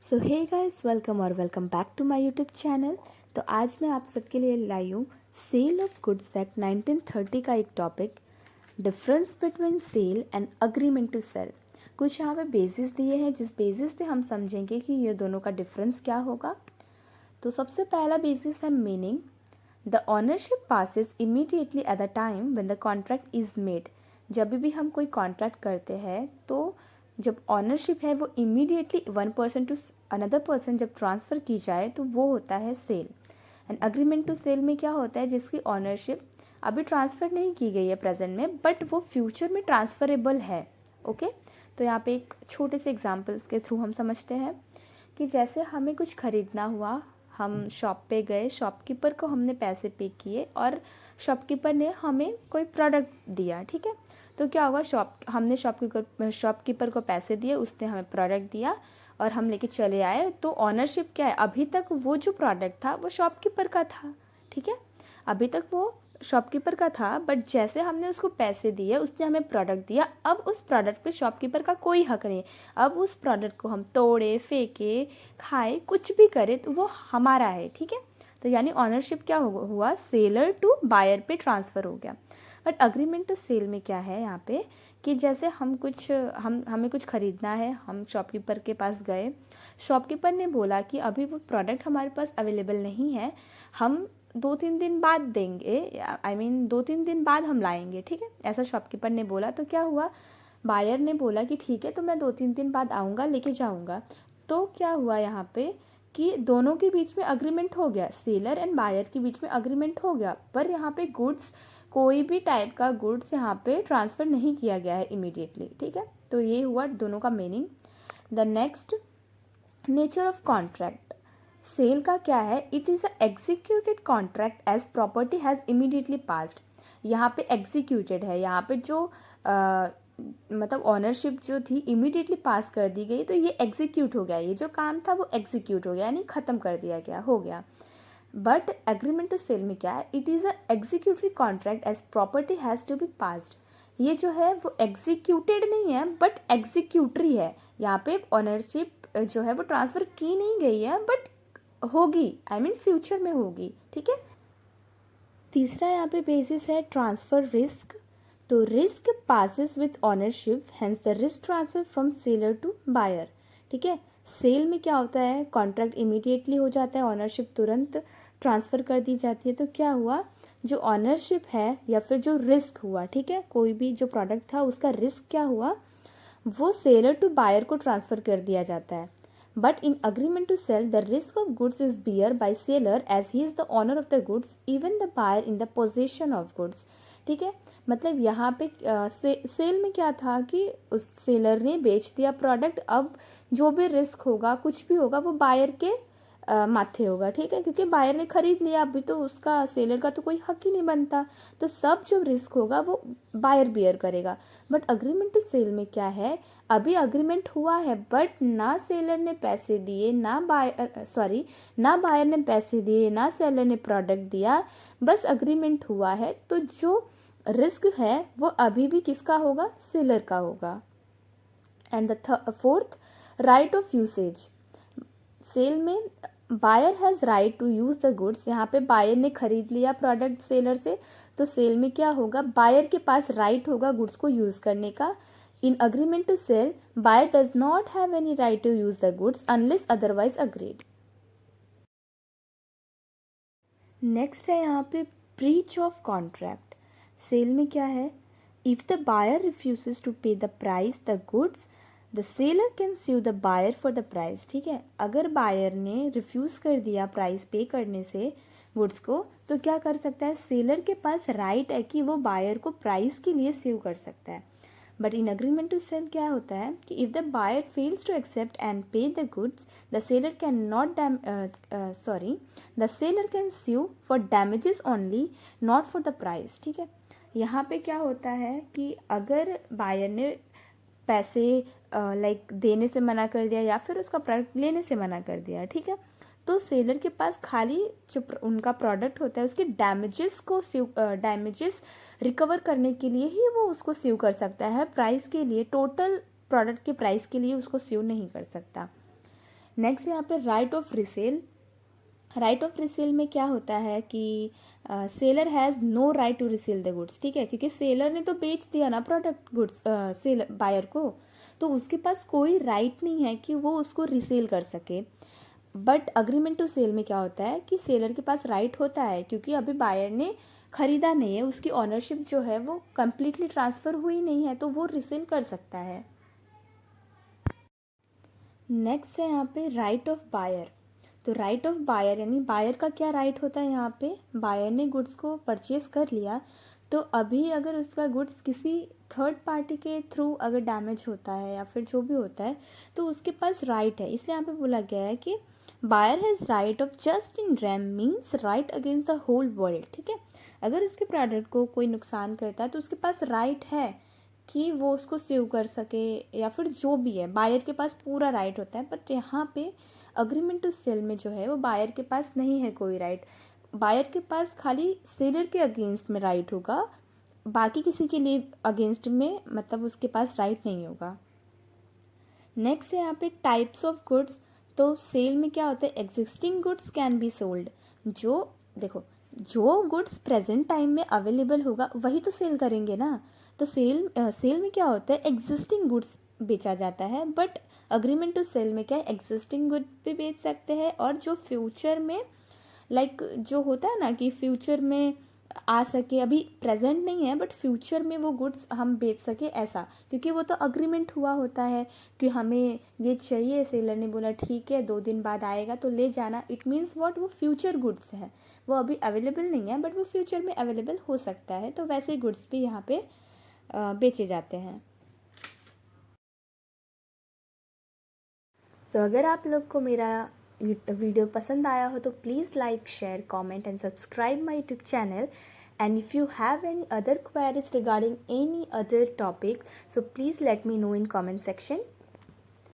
So hey guys, welcome back to my YouTube channel. तो आज मैं आप सबके लिए लाई हूँ सेल ऑफ गुड्स एक्ट 1930 का एक topic, difference between sale and agreement to sale. कुछ यहाँ पे बेसिस दिए हैं जिस बेसिस पे हम समझेंगे कि ये दोनों का डिफरेंस क्या होगा। तो सबसे पहला बेसिस है meaning. The ownership passes immediately at the time when the contract is made. जब भी हम कोई कॉन्ट्रैक्ट करते हैं तो जब ऑनरशिप है वो immediately one person to another person जब ट्रांसफ़र की जाए तो वो होता है sale. And agreement to sale में क्या होता है, जिसकी ऑनरशिप अभी ट्रांसफ़र नहीं की गई है प्रेजेंट में, बट वो फ्यूचर में ट्रांसफरेबल है। ओके, तो यहाँ पे एक छोटे से एग्जांपल्स के थ्रू हम समझते हैं कि जैसे हमें कुछ ख़रीदना हुआ, हम शॉप पे गए, शॉपकीपर को हमने पैसे पे किए और शॉपकीपर ने हमें कोई प्रोडक्ट दिया। ठीक है, तो क्या हुआ, हमने शॉपकीपर को पैसे दिए, उसने हमें प्रोडक्ट दिया और हम लेके चले आए। तो ऑनरशिप क्या है, अभी तक वो जो प्रोडक्ट था वो शॉपकीपर का था। ठीक है, अभी तक वो शॉपकीपर का था, बट जैसे हमने उसको पैसे दिए, उसने हमें प्रोडक्ट दिया, अब उस प्रोडक्ट पे शॉपकीपर का कोई हक नहीं। अब उस प्रोडक्ट को हम तोड़े, फेंके, खाए, कुछ भी करें तो वो हमारा है। ठीक है, तो यानी ऑनरशिप क्या हुआ, सेलर टू बायर पे ट्रांसफ़र हो गया। बट अग्रीमेंट टू सेल में क्या है यहाँ पे कि जैसे हमें कुछ ख़रीदना है, हम शॉपकीपर के पास गए, शॉपकीपर ने बोला कि अभी वो प्रोडक्ट हमारे पास अवेलेबल नहीं है, हम 2-3 दिन बाद देंगे, आई मीन 2-3 दिन बाद हम लाएंगे। ठीक है, ऐसा शॉपकीपर ने बोला। तो क्या हुआ, बायर ने बोला कि ठीक है, तो मैं 2-3 दिन बाद आऊँगा, लेके जाऊँगा। तो क्या हुआ यहाँ पे कि दोनों के बीच में अग्रीमेंट हो गया, सेलर एंड बायर के बीच में अग्रीमेंट हो गया, पर यहाँ पे गुड्स, कोई भी टाइप का गुड्स यहाँ पे ट्रांसफ़र नहीं किया गया है इमीडिएटली। ठीक है, तो ये हुआ दोनों का meaning. The next, nature of contract. Sale का क्या है, it is a executed contract as property has immediately passed. यहाँ पे एग्जीक्यूटेड है, यहाँ पे जो मतलब ऑनरशिप जो थी इमीडिएटली पास कर दी गई, तो ये एग्जीक्यूट हो गया, ये जो काम था वो एग्जीक्यूट हो गया, यानी ख़त्म कर दिया गया, हो गया। बट एग्रीमेंट टू सेल में क्या है, it is a executory contract as property has to be passed. ये जो है वो एग्जीक्यूटेड नहीं है बट एग्जीक्यूटरी है। यहाँ पे ऑनरशिप जो है वो ट्रांसफ़र की नहीं गई है, बट होगी, आई मीन फ्यूचर में होगी। ठीक है, तीसरा यहाँ पे बेसिस है ट्रांसफ़र रिस्क। तो risk passes with ownership, hence the risk transfer from seller to buyer. ठीक है, सेल में क्या होता है, कॉन्ट्रैक्ट इमीडिएटली हो जाता है, ऑनरशिप तुरंत ट्रांसफ़र कर दी जाती है। तो क्या हुआ, जो ऑनरशिप है या फिर जो रिस्क हुआ, ठीक है, कोई भी जो प्रोडक्ट था उसका रिस्क क्या हुआ, वो सेलर टू बायर को ट्रांसफ़र कर दिया जाता है। But in agreement to sale, the risk of goods is bear by seller as he is the owner of the goods, even the buyer in the possession of goods. ठीक है, मतलब यहाँ पे सेल में क्या था कि उस सेलर ने बेच दिया प्रोडक्ट, अब जो भी रिस्क होगा, कुछ भी होगा, वो बायर के माथे होगा। ठीक है, क्योंकि बायर ने खरीद लिया, अभी तो उसका सेलर का तो कोई हक ही नहीं बनता, तो सब जो रिस्क होगा वो बायर बियर करेगा। बट अग्रीमेंट टू सेल में क्या है, अभी अग्रीमेंट हुआ है बट ना सेलर ने पैसे दिए, ना बायर ने पैसे दिए, ना सेलर ने प्रोडक्ट दिया, बस अग्रीमेंट हुआ है। तो जो रिस्क है वो अभी भी किसका होगा, सेलर का होगा। And the fourth, right of usage. Sale में buyer has right to use the goods, यहाँ पे बायर ने खरीद लिया प्रोडक्ट सेलर से, तो सेल में क्या होगा, बायर के पास राइट होगा गुड्स को यूज़ करने का। In agreement to sale, buyer does not have any right to use the goods unless otherwise agreed. Next है यहाँ पे ब्रीच ऑफ कॉन्ट्रैक्ट। सेल में क्या है, if the buyer refuses to pay the price the goods, the seller can sue the buyer for the price. ठीक है, अगर buyer ने रिफ्यूज़ कर दिया प्राइस पे करने से गुड्स को, तो क्या कर सकता है, सेलर के पास राइट है कि वो बायर को प्राइस के लिए स्यू कर सकता है। But in agreement to sell क्या होता है कि if the buyer fails to accept and pay the goods, the seller can not the seller can sue for damages only, not for the price. ठीक है, यहाँ पे क्या होता है कि अगर बायर ने पैसे देने से मना कर दिया या फिर उसका प्रोडक्ट लेने से मना कर दिया, ठीक है, तो सेलर के पास खाली जो उनका प्रोडक्ट होता है उसके डैमेजेस रिकवर करने के लिए ही वो उसको स्यू कर सकता है, प्राइस के लिए, टोटल प्रोडक्ट के प्राइस के लिए उसको स्यू नहीं कर सकता। नेक्स्ट यहाँ पे right of resale. Right of resale में क्या होता है कि seller has no right to resale the goods, ठीक है, क्योंकि सेलर ने तो बेच दिया ना प्रोडक्ट गुड्स सेलर बायर को, तो उसके पास कोई राइट नहीं है कि वो उसको रिसेल कर सके। बट अग्रीमेंट टू सेल में क्या होता है कि सेलर के पास राइट होता है, क्योंकि अभी बायर ने खरीदा नहीं है, उसकी ऑनरशिप जो है वो कम्प्लीटली ट्रांसफ़र हुई नहीं है, तो वो रिसेल कर सकता है। नेक्स्ट है यहाँ पे राइट ऑफ बायर। तो राइट ऑफ बायर यानी बायर का क्या राइट होता है यहाँ पे, बायर ने गुड्स को परचेज कर लिया, तो अभी अगर उसका गुड्स किसी थर्ड पार्टी के थ्रू अगर डैमेज होता है या फिर जो भी होता है, तो उसके पास राइट है। इसलिए यहाँ पे बोला गया है कि buyer has right of just in rem means right against the whole world, ठीक है। अगर उसके प्रोडक्ट को कोई नुकसान करता है तो उसके पास राइट है कि वो उसको सेव कर सके, या फिर जो भी है बायर के पास पूरा राइट होता है। बट यहाँ पे अग्रीमेंट टू सेल में जो है वो बायर के पास नहीं है कोई राइट, बायर के पास खाली सेलर के अगेंस्ट में राइट होगा, बाकी किसी के लिए अगेंस्ट में मतलब उसके पास राइट नहीं होगा। नेक्स्ट है यहाँ पे टाइप्स ऑफ गुड्स। तो सेल में क्या होता है, existing goods can be sold. जो देखो, जो गुड्स प्रेजेंट टाइम में अवेलेबल होगा वही तो सेल करेंगे ना। तो सेल में क्या होता है, एग्जिस्टिंग गुड्स बेचा जाता है, बट अग्रीमेंट टू सेल में क्या है, एग्जिस्टिंग गुड भी बेच सकते हैं, और जो फ्यूचर में जो होता है ना कि फ्यूचर में आ सके, अभी प्रेजेंट नहीं है बट फ्यूचर में वो गुड्स हम बेच सके, ऐसा, क्योंकि वो तो अग्रीमेंट हुआ होता है कि हमें ये चाहिए, सेलर ने बोला ठीक है 2 दिन बाद आएगा तो ले जाना। इट मीन्स व्हाट, वो फ्यूचर गुड्स है, वो अभी अवेलेबल नहीं है बट वो फ्यूचर में अवेलेबल हो सकता है। तो वैसे गुड्स भी यहाँ पे बेचे जाते हैं। तो अगर आप लोग को मेरा वीडियो पसंद आया हो तो please like, share, comment and subscribe my YouTube channel. And if you have any other queries regarding any other topic, so please let me know in comment section.